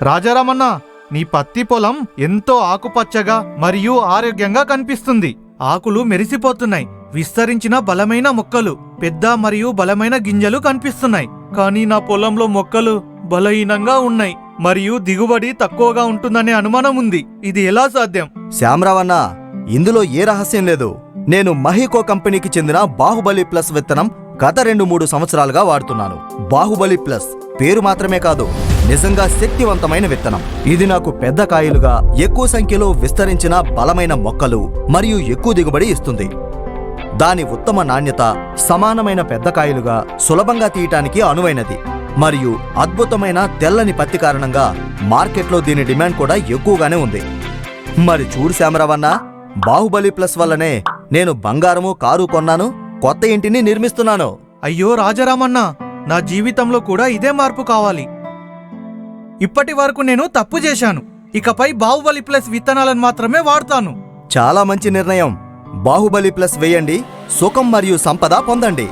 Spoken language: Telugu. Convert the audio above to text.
రాజారామన్న, నీ పత్తి పొలం ఎంతో ఆకుపచ్చగా మరియు ఆరోగ్యంగా కనిపిస్తుంది. ఆకులు మెరిసిపోతున్నాయి. విస్తరించిన బలమైన మొక్కలు, పెద్ద మరియు బలమైన గింజలు కనిపిస్తున్నాయి. కానీ నా పొలంలో మొక్కలు బలహీనంగా ఉన్నాయి మరియు దిగుబడి తక్కువగా ఉంటుందనే అనుమానం ఉంది. ఇది ఎలా సాధ్యం? శ్యామరావన్న, ఇందులో ఏ రహస్యం లేదు. నేను మహికో కంపెనీకి చెందిన బాహుబలి ప్లస్ విత్తనం గత 2-3 సంవత్సరాలుగా వాడుతున్నాను. బాహుబలి ప్లస్ పేరు మాత్రమే కాదు, నిజంగా శక్తివంతమైన విత్తనం. ఇది నాకు పెద్ద కాయలుగా, ఎక్కువ సంఖ్యలో విస్తరించిన బలమైన మొక్కలు మరియు ఎక్కువ దిగుబడి ఇస్తుంది. దాని ఉత్తమ నాణ్యత, సమానమైన పెద్ద కాయలుగా, సులభంగా తీయటానికి అనువైనది మరియు అద్భుతమైన తెల్లని పత్తి కారణంగా మార్కెట్లో దీని డిమాండ్ కూడా ఎక్కువగానే ఉంది. మరి చూడు శ్యామరావన్న, బాహుబలి ప్లస్ వల్లనే నేను బంగారము, కారు కొన్నాను, కొత్త ఇంటిని నిర్మిస్తున్నాను. అయ్యో రాజారామన్న, నా జీవితంలో కూడా ఇదే మార్పు కావాలి. ఇప్పటి వరకు నేను తప్పు చేశాను. ఇకపై బాహుబలి ప్లస్ విత్తనాలను మాత్రమే వాడతాను. చాలా మంచి నిర్ణయం. బాహుబలి ప్లస్ వేయండి, సుఖం మరియు సంపద పొందండి.